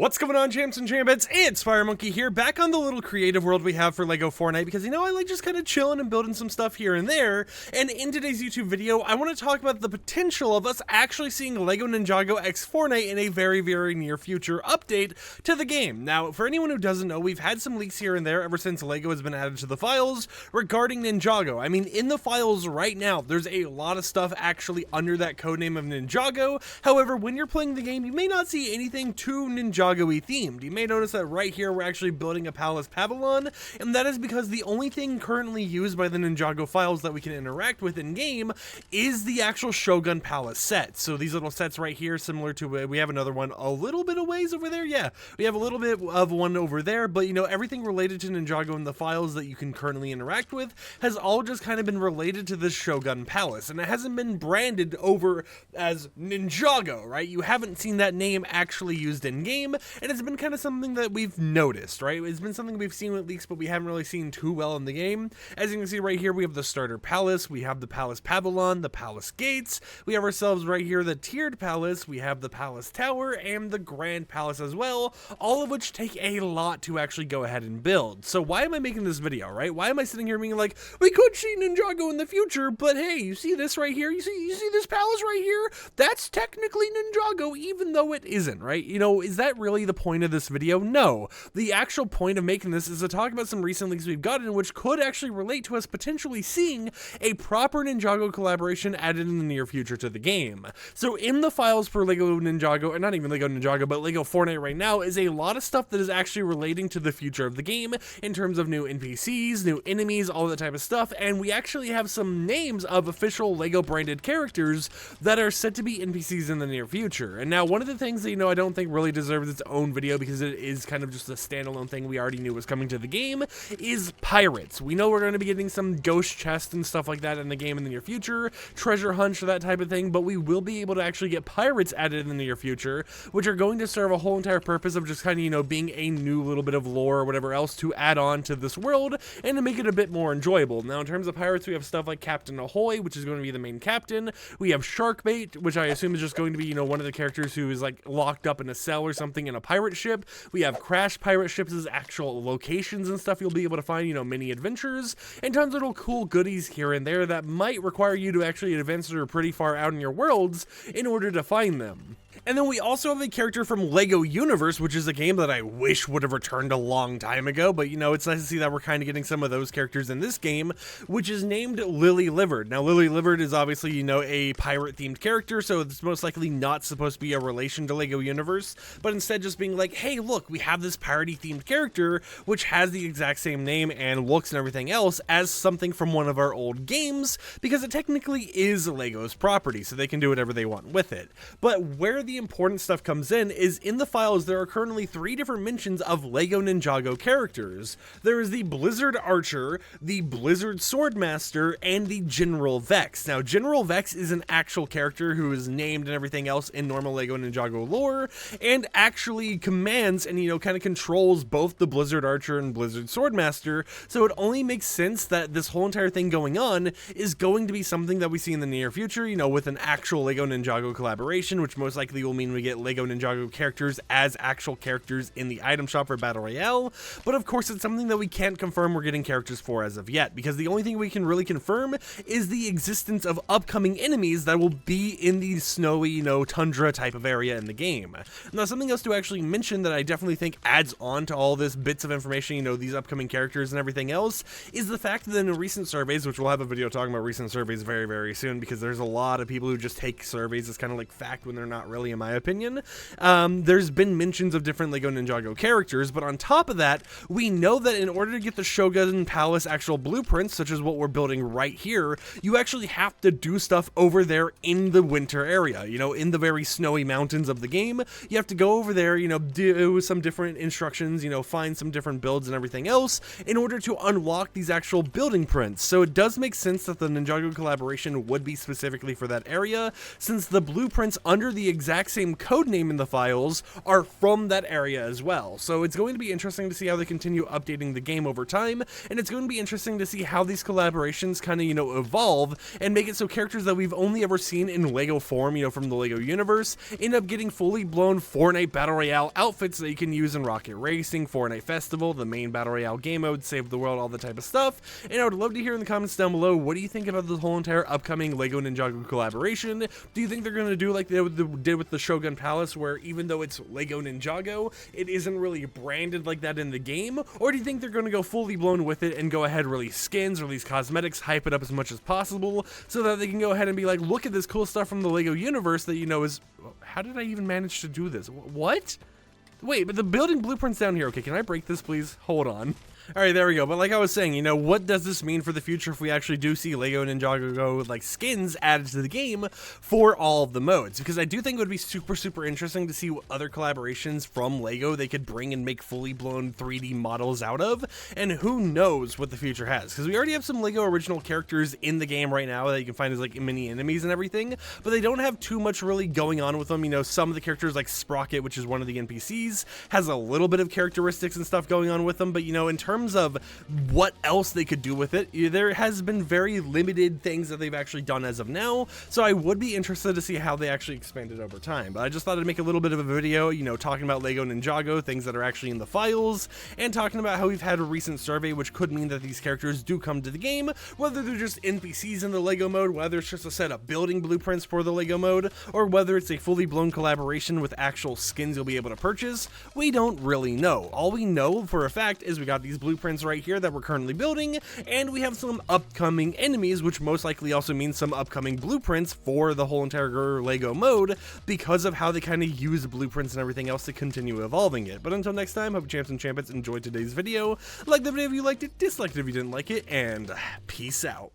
What's going on, champs and champions? It's FireMonkey here, back on the little creative world we have for LEGO Fortnite, because I like just kind of chilling and building some stuff here and there. And in today's YouTube video, I want to talk about the potential of us actually seeing LEGO Ninjago x Fortnite in a very, very near future update to the game. Now, for anyone who doesn't know, we've had some leaks here and there ever since LEGO has been added to the files regarding Ninjago. I mean, in the files right now, there's a lot of stuff actually under that codename of Ninjago. However, when you're playing the game, you may not see anything too Ninjago-y themed. You may notice that right here we're actually building a Palace Pavilion, and that is because the only thing currently used by the Ninjago files that we can interact with in-game is the actual Shogun Palace set. So these little sets right here, similar to, we have another one a little bit of ways over there, yeah. We have a little bit of one over there, but everything related to Ninjago in the files that you can currently interact with has all just kind of been related to this Shogun Palace, and it hasn't been branded over as Ninjago, right? You haven't seen that name actually used in-game, and it's been kind of something that we've noticed, right? It's been something we've seen with leaks, but we haven't really seen too well in the game. As you can see right here, we have the starter palace, we have the Palace Pavilion, the Palace Gates, we have ourselves right here the tiered palace, we have the Palace Tower, and the Grand Palace as well, all of which take a lot to actually go ahead and build. So why am I making this video, right? Why am I sitting here being like, we could see Ninjago in the future, but hey, you see this right here? You see this palace right here? That's technically Ninjago, even though it isn't, right? Is that really the point of this video? No. The actual point of making this is to talk about some recent leaks we've gotten, which could actually relate to us potentially seeing a proper Ninjago collaboration added in the near future to the game. So in the files for LEGO Ninjago, or not even LEGO Ninjago, but LEGO Fortnite right now, is a lot of stuff that is actually relating to the future of the game in terms of new NPCs, new enemies, all that type of stuff, and we actually have some names of official LEGO branded characters that are set to be NPCs in the near future. And now one of the things that I don't think really deserves its own video, because it is kind of just a standalone thing we already knew was coming to the game, is pirates. We know we're going to be getting some ghost chests and stuff like that in the game in the near future, treasure hunts or that type of thing, but we will be able to actually get pirates added in the near future, which are going to serve a whole entire purpose of just kind of, being a new little bit of lore or whatever else to add on to this world and to make it a bit more enjoyable. Now, in terms of pirates, we have stuff like Captain Ahoy, which is going to be the main captain. We have Sharkbait, which I assume is just going to be, one of the characters who is like locked up in a cell or something in a pirate ship. We have Crash pirate ships as actual locations and stuff you'll be able to find, mini adventures, and tons of little cool goodies here and there that might require you to actually advance through pretty far out in your worlds in order to find them. And then we also have a character from LEGO Universe, which is a game that I wish would have returned a long time ago, but it's nice to see that we're kind of getting some of those characters in this game, which is named Lily Livered. Now, Lily Livered is obviously, a pirate-themed character, so it's most likely not supposed to be a relation to LEGO Universe, but instead just being like, hey, look, we have this piratey-themed character, which has the exact same name and looks and everything else as something from one of our old games, because it technically is LEGO's property, so they can do whatever they want with it. But where the important stuff comes in is in the files there are currently 3 different mentions of LEGO Ninjago characters. There is the Blizzard Archer, the Blizzard Swordmaster, and the General Vex. Now, General Vex is an actual character who is named and everything else in normal LEGO Ninjago lore, and actually commands and kind of controls both the Blizzard Archer and Blizzard Swordmaster, so it only makes sense that this whole entire thing going on is going to be something that we see in the near future, with an actual LEGO Ninjago collaboration, which most likely will mean we get LEGO Ninjago characters as actual characters in the item shop for Battle Royale, but of course it's something that we can't confirm we're getting characters for as of yet, because the only thing we can really confirm is the existence of upcoming enemies that will be in the snowy, tundra type of area in the game. Now, something else to actually mention that I definitely think adds on to all this bits of information, these upcoming characters and everything else, is the fact that in recent surveys, which we'll have a video talking about recent surveys very, very soon, because there's a lot of people who just take surveys as kind of like fact when they're not really, in my opinion. There's been mentions of different LEGO Ninjago characters, but on top of that, we know that in order to get the Shogun Palace actual blueprints, such as what we're building right here, you actually have to do stuff over there in the winter area, in the very snowy mountains of the game. You have to go over there, do some different instructions, find some different builds and everything else in order to unlock these actual building prints. So it does make sense that the Ninjago collaboration would be specifically for that area, since the blueprints under the exact exact same code name in the files are from that area as well. So it's going to be interesting to see how they continue updating the game over time, and it's going to be interesting to see how these collaborations kind of, evolve and make it so characters that we've only ever seen in Lego form, from the Lego universe, end up getting fully blown Fortnite Battle Royale outfits that you can use in Rocket Racing, Fortnite Festival, the main Battle Royale game mode, Save the World, all the type of stuff. And I would love to hear in the comments down below, what do you think about the whole entire upcoming Lego Ninjago collaboration? Do you think they're going to do like they did with the Shogun Palace, where even though it's Lego Ninjago, it isn't really branded like that in the game? Or do you think they're going to go fully blown with it and go ahead, release skins, release cosmetics, hype it up as much as possible, so that they can go ahead and be like, look at this cool stuff from the Lego universe that, is... How did I even manage to do this? What? Wait, but the building blueprint's down here. Okay, can I break this, please? Hold on. All right, there we go. But like I was saying, what does this mean for the future if we actually do see Lego Ninjago like skins added to the game for all of the modes? Because I do think it would be super, super interesting to see what other collaborations from Lego they could bring and make fully blown 3D models out of. And who knows what the future has? Because we already have some Lego original characters in the game right now that you can find as like mini enemies and everything, but they don't have too much really going on with them. Some of the characters like Sprocket, which is one of the NPCs, has a little bit of characteristics and stuff going on with them, but in terms of what else they could do with it, there has been very limited things that they've actually done as of now, so I would be interested to see how they actually expand it over time. But I just thought I'd make a little bit of a video, talking about Lego Ninjago, things that are actually in the files, and talking about how we've had a recent survey, which could mean that these characters do come to the game, whether they're just NPCs in the Lego mode, whether it's just a set of building blueprints for the Lego mode, or whether it's a fully blown collaboration with actual skins you'll be able to purchase. We don't really know. All we know for a fact is we got these blueprints right here that we're currently building, and we have some upcoming enemies, which most likely also means some upcoming blueprints for the whole entire Lego mode, because of how they kind of use blueprints and everything else to continue evolving it. But until next time, hope champs and champions enjoyed today's video. Like the video if you liked it, dislike it if you didn't like it, and peace out.